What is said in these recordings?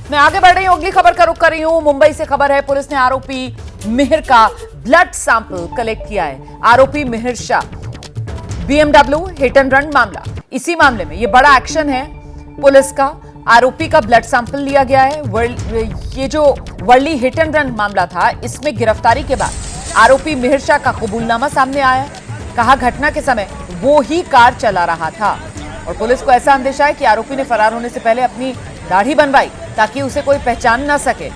मैं आगे बढ़ रही हूं, अगली खबर का रुख कर रही हूं। मुंबई से खबर है, पुलिस ने आरोपी मिहिर का ब्लड सैंपल कलेक्ट किया है। आरोपी Mihir Shah, BMW hit and run मामला। इसी मामले में यह बड़ा एक्शन है पुलिस का। आरोपी का ब्लड सैंपल लिया गया है। ये जो वर्ली हिट एंड रन मामला था, इसमें गिरफ्तारी के बाद आरोपी मिहिर शाह का कबूलनामा सामने आया। कहा घटना के समय वो ही कार चला रहा था और पुलिस को ऐसा अंदेशा है कि आरोपी ने फरार होने से पहले अपनी दाढ़ी बनवाई ताकि उसे कोई पहचान ना सके।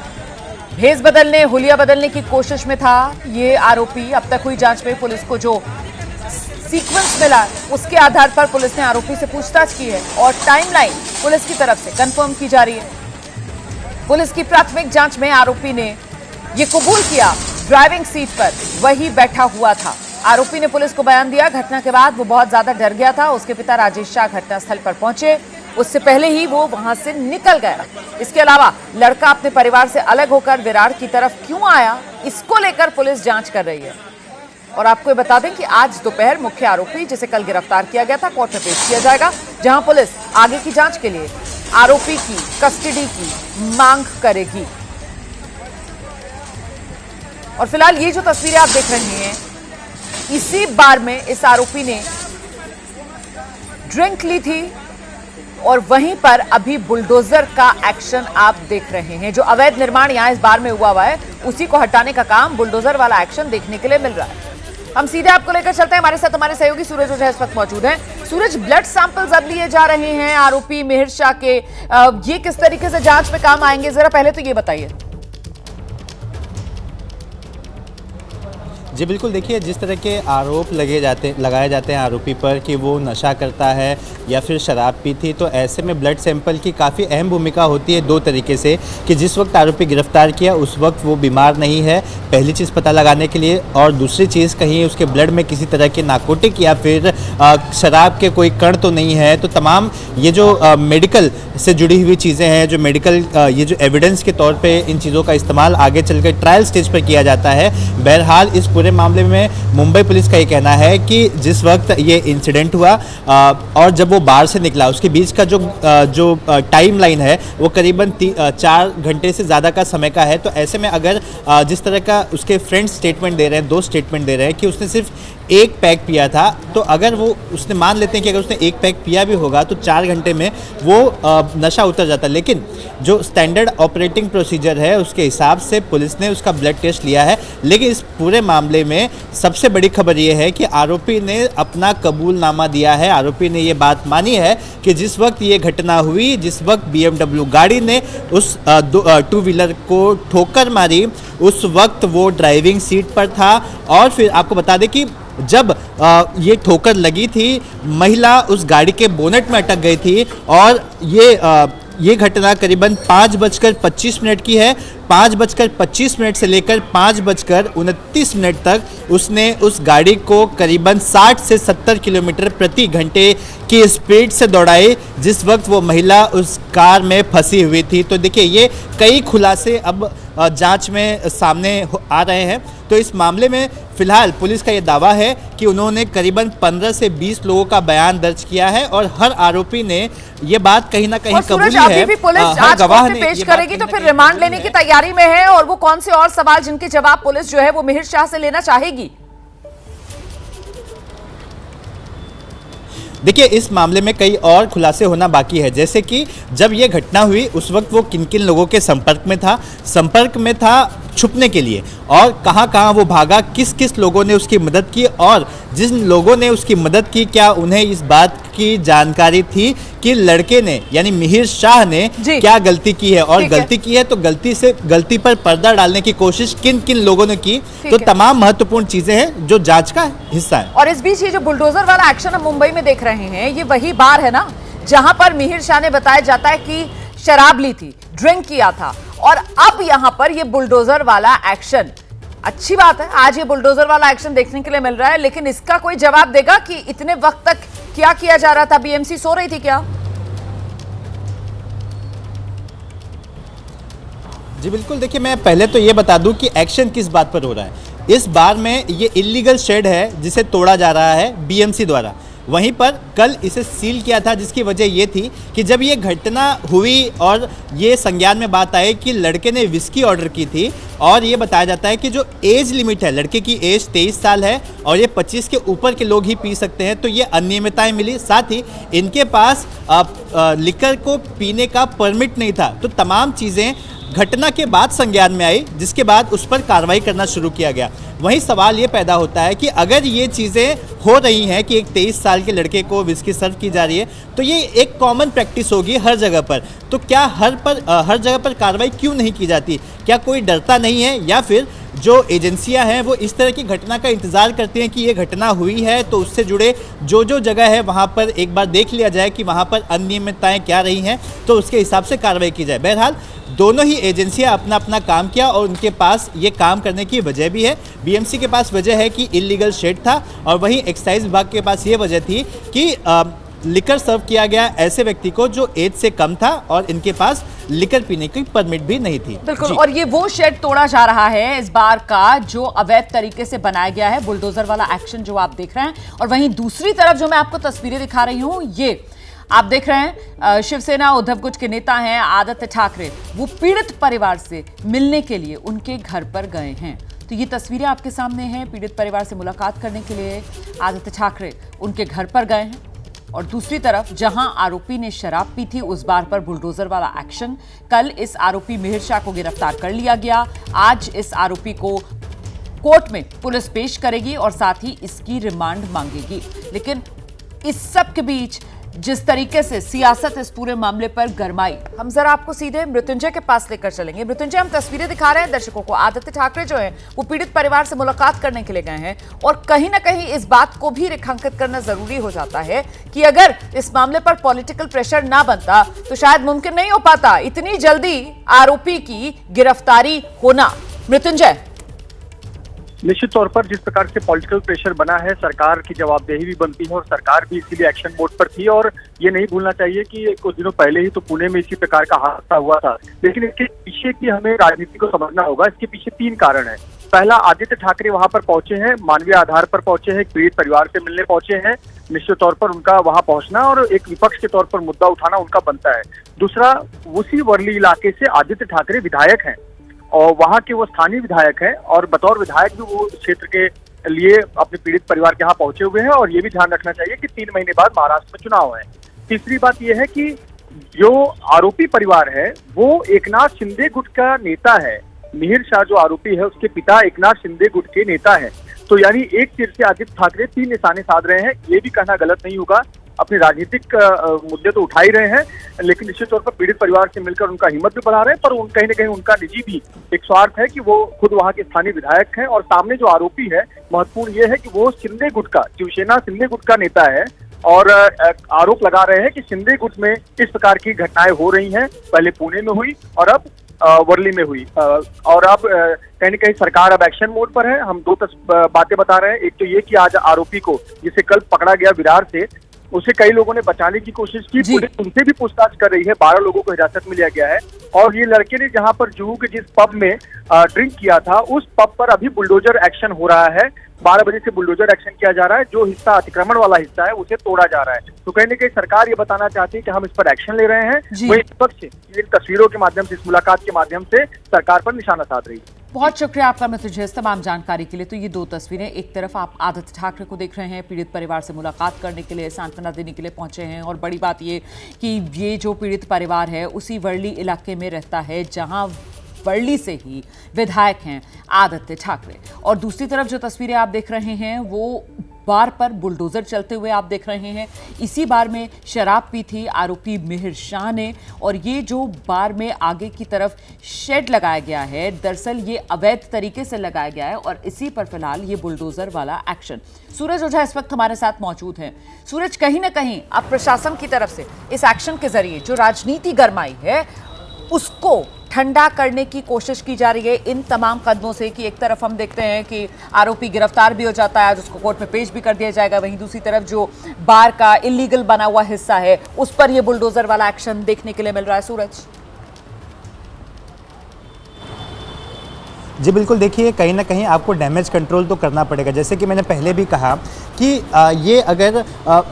भेष बदलने, हुलिया बदलने की कोशिश में था ये आरोपी। अब तक हुई जांच में पुलिस को जो सीक्वेंस मिला उसके आधार पर पुलिस ने आरोपी से पूछताछ की है और टाइमलाइन पुलिस की तरफ से कंफर्म की जा रही है। पुलिस की प्राथमिक जांच में आरोपी ने यह कबूल किया ड्राइविंग सीट पर वही बैठा हुआ था। आरोपी ने पुलिस को बयान दिया, घटना के बाद वो बहुत ज्यादा डर गया था। उसके पिता राजेश शाह घटनास्थल पर पहुंचे, उससे पहले ही वो वहां से निकल गया। इसके अलावा लड़का अपने परिवार से अलग होकर विरार की तरफ क्यों आया, इसको लेकर पुलिस जांच कर रही है। और आपको बता दें कि आज दोपहर मुख्य आरोपी, जिसे कल गिरफ्तार किया गया था, कोर्ट में पेश किया जाएगा, जहां पुलिस आगे की जांच के लिए आरोपी की कस्टडी की मांग करेगी। और फिलहाल ये जो तस्वीरें आप देख रहे हैं, इसी बार में इस आरोपी ने ड्रिंक ली थी और वहीं पर अभी बुलडोजर का एक्शन आप देख रहे हैं। जो अवैध निर्माण यहां इस बार में हुआ है, उसी को हटाने का काम, बुलडोजर वाला एक्शन देखने के लिए मिल रहा है। हम सीधे आपको लेकर चलते हैं, हमारे साथ हमारे सहयोगी सूरज ओझा इस वक्त मौजूद हैं। सूरज, ब्लड सैंपल्स अब लिए जा रहे हैं आरोपी मिहिर शाह के, ये किस तरीके से जांच में काम आएंगे, जरा पहले तो ये बताइए। जी बिल्कुल, देखिए जिस तरह के आरोप लगाए जाते हैं आरोपी पर कि वो नशा करता है या फिर शराब पी थी, तो ऐसे में ब्लड सैंपल की काफ़ी अहम भूमिका होती है दो तरीके से, कि जिस वक्त आरोपी गिरफ्तार किया उस वक्त वो बीमार नहीं है, पहली चीज़ पता लगाने के लिए, और दूसरी चीज़ कहीं उसके ब्लड में किसी तरह के नार्कोटिक या फिर शराब के कोई कण तो नहीं है। तो तमाम ये जो मेडिकल से जुड़ी हुई चीज़ें हैं, जो मेडिकल ये जो एविडेंस के तौर पर इन चीज़ों का इस्तेमाल आगे चलकर ट्रायल स्टेज पर किया जाता है। बहरहाल इस पूरे मामले में मुंबई पुलिस का ये कहना है कि जिस वक्त ये इंसिडेंट हुआ और जब वो बाहर से निकला, उसके बीच का जो टाइम लाइन है वो करीबन 4 घंटे से ज़्यादा का समय का है। तो ऐसे में अगर जिस तरह का उसके फ्रेंड्स स्टेटमेंट दे रहे हैं, 2 स्टेटमेंट दे रहे हैं कि उसने सिर्फ 1 पैक पिया था, तो अगर वो उसने मान लेते हैं कि अगर उसने 1 पैक पिया भी होगा तो 4 घंटे में वो नशा उतर जाता। लेकिन जो स्टैंडर्ड ऑपरेटिंग प्रोसीजर है उसके हिसाब से पुलिस ने उसका ब्लड टेस्ट लिया है। लेकिन इस पूरे मामले में सबसे बड़ी खबर ये है कि आरोपी ने अपना कबूलनामा दिया है। आरोपी ने ये बात मानी है कि जिस वक्त ये घटना हुई, जिस वक्त BMW गाड़ी ने उस 2 व्हीलर को ठोकर मारी, उस वक्त वो ड्राइविंग सीट पर था। और फिर आपको बता दें कि जब ये ठोकर लगी थी, महिला उस गाड़ी के बोनेट में अटक गई थी और ये घटना करीबन 5:25 की है। 5:25 से लेकर 5:29 तक उसने उस गाड़ी को करीबन 60 से 70 किलोमीटर प्रति घंटे की स्पीड से दौड़ाई, जिस वक्त वो महिला उस कार में फंसी हुई थी। तो देखिए, ये कई खुलासे अब जांच में सामने आ रहे हैं। तो इस मामले में फिलहाल पुलिस का ये दावा है कि उन्होंने करीबन 15 से 20 लोगों का बयान दर्ज किया है और हर आरोपी ने ये बात कहीं ना कहीं कबूली है। अभी भी पुलिस आज कोर्ट में पेश करेगी, तो फिर रिमांड लेने की तैयारी में है। और वो कौन से और सवाल जिनके जवाब पुलिस जो है वो मिहिर शाह से लेना चाहेगी? देखिए, इस मामले में कई और खुलासे होना बाकी है, जैसे कि जब ये घटना हुई उस वक्त वो किन किन लोगों के संपर्क में था छुपने के लिए, और कहां कहां वो भागा, किस किस लोगों ने उसकी मदद की, और जिन लोगों ने उसकी मदद की क्या उन्हें इस बात की जानकारी थी कि लड़के ने यानी मिहिर शाह ने क्या गलती की है, और गलती की है तो गलती पर पर्दा डालने की कोशिश किन किन लोगों ने की। तो तमाम महत्वपूर्ण चीजें हैं जो जांच का हिस्सा है। और इस बीच ये जो बुलडोजर वाला एक्शन हम मुंबई में देख रहे हैं, ये वही बार है ना जहां पर मिहिर शाह ने बताया जाता है कि शराब ली थी, ड्रिंक किया था, और अब यहां पर ये बुलडोजर वाला एक्शन। अच्छी बात है, आज ये बुलडोजर वाला एक्शन देखने के लिए मिल रहा है, लेकिन इसका कोई जवाब देगा कि इतने वक्त तक क्या किया जा रहा था? BMC सो रही थी क्या? जी बिल्कुल, देखिए मैं पहले तो ये बता दूं कि एक्शन किस बात पर हो रहा है। इस बार में ये इलीगल शेड है जिसे तोड़ा जा रहा है BMC द्वारा। वहीं पर कल इसे सील किया था, जिसकी वजह ये थी कि जब ये घटना हुई और ये संज्ञान में बात आई कि लड़के ने विस्की ऑर्डर की थी और ये बताया जाता है कि जो एज लिमिट है, लड़के की एज 23 साल है और ये 25 के ऊपर के लोग ही पी सकते हैं, तो ये अनियमितताएं मिली। साथ ही इनके पास लिकर को पीने का परमिट नहीं था। तो तमाम चीज़ें घटना के बाद संज्ञान में आई, जिसके बाद उस पर कार्रवाई करना शुरू किया गया। वहीं सवाल ये पैदा होता है कि अगर ये चीज़ें हो रही हैं कि एक 23 साल के लड़के को विस्की सर्व की जा रही है, तो ये एक कॉमन प्रैक्टिस होगी हर जगह पर। तो क्या हर जगह पर कार्रवाई क्यों नहीं की जाती? क्या कोई डरता नहीं है, या फिर जो एजेंसियां हैं वो इस तरह की घटना का इंतज़ार करती हैं कि ये घटना हुई है तो उससे जुड़े जो जगह है वहाँ पर एक बार देख लिया जाए कि वहाँ पर अनियमितताएं क्या रही हैं, तो उसके हिसाब से कार्रवाई की जाए। बहरहाल दोनों ही एजेंसियां अपना अपना काम किया और उनके पास ये काम करने की वजह भी है। बीएमसी के पास वजह है कि इलीगल शेड था और वहीं एक्साइज विभाग के पास ये वजह थी कि लिकर सर्व किया गया ऐसे व्यक्ति को जो एज से कम था और इनके पास लिकर पीने की परमिट भी नहीं थी। बिल्कुल, और ये वो शेड तोड़ा जा रहा है इस बार का जो अवैध तरीके से बनाया गया है, बुलडोजर वाला एक्शन जो आप देख रहे हैं। और वहीं दूसरी तरफ जो मैं आपको तस्वीरें दिखा रही हूं, ये आप देख रहे हैं शिवसेना उद्धव गुट के नेता हैं आदित्य ठाकरे, वो पीड़ित परिवार से मिलने के लिए उनके घर पर गए हैं। तो ये तस्वीरें आपके सामने हैं, पीड़ित परिवार से मुलाकात करने के लिए आदित्य ठाकरे उनके घर पर गए हैं। और दूसरी तरफ जहां आरोपी ने शराब पी थी, उस बार पर बुलडोजर वाला एक्शन। कल इस आरोपी मिहिर शाह को गिरफ्तार कर लिया गया। आज इस आरोपी को कोर्ट में पुलिस पेश करेगी और साथ ही इसकी रिमांड मांगेगी। लेकिन इस सब के बीच जिस तरीके से सियासत इस पूरे मामले पर गरमाई, हम जरा आपको सीधे मृत्युंजय के पास लेकर चलेंगे। मृत्युंजय, हम तस्वीरें दिखा रहे हैं दर्शकों को। आदित्य ठाकरे जो हैं वो पीड़ित परिवार से मुलाकात करने के लिए गए हैं और कहीं ना कहीं इस बात को भी रेखांकित करना जरूरी हो जाता है कि अगर इस मामले पर पॉलिटिकल प्रेशर ना बनता तो शायद मुमकिन नहीं हो पाता इतनी जल्दी आरोपी की गिरफ्तारी होना। मृत्युंजय, निश्चित तौर पर जिस प्रकार से पॉलिटिकल प्रेशर बना है, सरकार की जवाबदेही भी बनती है और सरकार भी इसीलिए एक्शन मोड पर थी। और ये नहीं भूलना चाहिए कि कुछ दिनों पहले ही तो पुणे में इसी प्रकार का हादसा हुआ था। लेकिन इसके पीछे की हमें राजनीति को समझना होगा। इसके पीछे 3 कारण है। पहला, आदित्य ठाकरे वहां पर पहुंचे हैं, मानवीय आधार पर पहुंचे हैं, पीड़ित परिवार से मिलने पहुंचे हैं। निश्चित तौर पर उनका वहां पहुंचना और एक विपक्ष के तौर पर मुद्दा उठाना उनका बनता है। दूसरा, उसी वर्ली इलाके से आदित्य ठाकरे विधायक हैं और वहां के वो स्थानीय विधायक हैं और बतौर विधायक भी वो क्षेत्र के लिए अपने पीड़ित परिवार के यहाँ पहुंचे हुए हैं। और ये भी ध्यान रखना चाहिए कि 3 महीने बाद महाराष्ट्र में चुनाव है। तीसरी बात यह है कि जो आरोपी परिवार है वो एकनाथ शिंदे गुट का नेता है। मिहिर शाह जो आरोपी है उसके पिता एकनाथ शिंदे गुट के नेता है। तो यानी एक तीर से आदित्य ठाकरे 3 निशाने साध रहे हैं। ये भी कहना गलत नहीं होगा। अपने राजनीतिक मुद्दे तो उठा ही रहे हैं, लेकिन निश्चित तौर पर पीड़ित परिवार से मिलकर उनका हिम्मत भी बढ़ा रहे हैं। पर कहीं ना कहीं उनका निजी भी एक स्वार्थ है कि वो खुद वहां के स्थानीय विधायक हैं। और सामने जो आरोपी है, महत्वपूर्ण ये है कि वो शिंदे गुट का, शिवसेना शिंदे गुट का नेता है और आरोप लगा रहे हैं कि शिंदे गुट में इस प्रकार की घटनाएं हो रही हैं। पहले पुणे में हुई और अब वर्ली में हुई। और अब कहीं ना कहीं सरकार अब एक्शन मोड पर है। हम 2 बातें बता रहे हैं। एक तो ये कि आज आरोपी को, जिसे कल पकड़ा गया विरार से, उसे कई लोगों ने बचाने की कोशिश की। पुलिस उनसे भी पूछताछ कर रही है। 12 लोगों को हिरासत में लिया गया है। और ये लड़के ने जहां पर जुहू के जिस पब में ड्रिंक किया था, उस पब पर अभी बुलडोजर एक्शन हो रहा है। 12 बजे से बुलडोजर एक्शन किया जा रहा है। जो हिस्सा अतिक्रमण वाला हिस्सा है उसे तोड़ा जा रहा है। तो कहीं ना कहीं सरकार ये बताना चाहती है कि हम इस पर एक्शन ले रहे हैं। वही विपक्ष इन तस्वीरों के माध्यम से, इस मुलाकात के माध्यम से सरकार पर निशाना साध रही है। बहुत शुक्रिया आपका मृत्युंजय इस तमाम जानकारी के लिए। तो ये 2 तस्वीरें, एक तरफ आप आदित्य ठाकरे को देख रहे हैं, पीड़ित परिवार से मुलाकात करने के लिए, सांत्वना देने के लिए पहुंचे हैं। और बड़ी बात ये कि ये जो पीड़ित परिवार है उसी वर्ली इलाके में रहता है जहां वर्ली से ही विधायक हैं आदित्य ठाकरे। और दूसरी तरफ जो तस्वीरें आप देख रहे हैं वो बार पर बुलडोजर चलते हुए आप देख रहे हैं। इसी बार में शराब पी थी आरोपी मिहिर शाह ने। और ये जो बार में आगे की तरफ शेड लगाया गया है, दरअसल ये अवैध तरीके से लगाया गया है और इसी पर फिलहाल ये बुलडोजर वाला एक्शन। सूरज ओझा इस वक्त हमारे साथ मौजूद हैं। सूरज, कहीं ना कहीं अब प्रशासन की तरफ से इस एक्शन के जरिए जो राजनीति गरमाई है उसको ठंडा करने की कोशिश की जा रही है इन तमाम कदमों से कि एक तरफ हम देखते हैं कि आरोपी गिरफ्तार भी हो जाता है, आज उसको कोर्ट में पेश भी कर दिया जाएगा। वहीं दूसरी तरफ जो बार का इलीगल बना हुआ हिस्सा है उस पर यह बुलडोजर वाला एक्शन देखने के लिए मिल रहा है। सूरज जी बिल्कुल, देखिए कहीं ना कहीं आपको डैमेज कंट्रोल तो करना पड़ेगा। जैसे कि मैंने पहले भी कहा कि ये अगर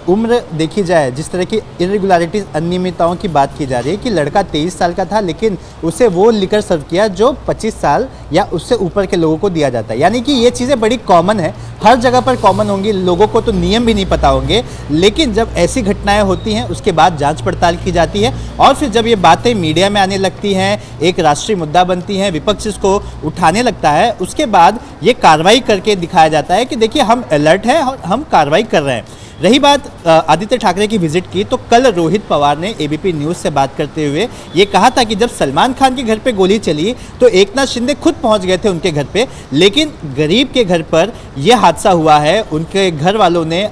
उम्र देखी जाए, जिस तरह की इरेगुलरिटीज अनियमितताओं की बात की जा रही है कि लड़का 23 साल का था लेकिन उसे वो लिकर सर्व किया जो 25 साल या उससे ऊपर के लोगों को दिया जाता है, यानी कि ये चीज़ें बड़ी कॉमन है, हर जगह पर कॉमन होंगी, लोगों को तो नियम भी नहीं पता होंगे। लेकिन जब ऐसी घटनाएं होती हैं उसके बाद जांच पड़ताल की जाती है और फिर जब ये बातें मीडिया में आने लगती हैं, एक राष्ट्रीय मुद्दा बनती हैं, विपक्ष इसको उठाने लगता है, उसके बाद ये कार्रवाई करके दिखाया जाता है कि देखिए हम अलर्ट हैं और हम कार्रवाई कर रहे हैं। रही बात आदित्य ठाकरे की विजिट की, तो कल रोहित पवार ने एबीपी न्यूज़ से बात करते हुए ये कहा था कि जब सलमान खान के घर पे गोली चली तो एकनाथ शिंदे खुद पहुंच गए थे उनके घर पे, लेकिन गरीब के घर पर यह हादसा हुआ है, उनके घर वालों ने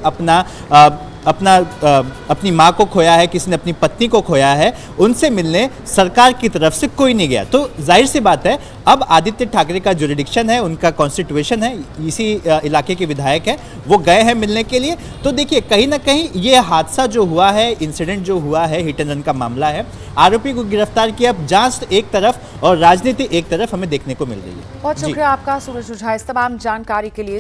अपनी माँ को खोया है, किसी ने अपनी पत्नी को खोया है, उनसे मिलने सरकार की तरफ से कोई नहीं गया। तो जाहिर सी बात है अब आदित्य ठाकरे का जुरिडिक्शन है, उनका कॉन्स्टिट्यूशन है, इसी इलाके के विधायक हैं, वो गए हैं मिलने के लिए। तो देखिए कहीं ना कहीं ये हादसा जो हुआ है, इंसिडेंट जो हुआ है, हिट एंड रन का मामला है, आरोपी को गिरफ्तार किया, अब जांच एक तरफ और राजनीति एक तरफ हमें देखने को मिल रही है। बहुत शुक्रिया आपका सूरज ओझा इस तमाम जानकारी के लिए।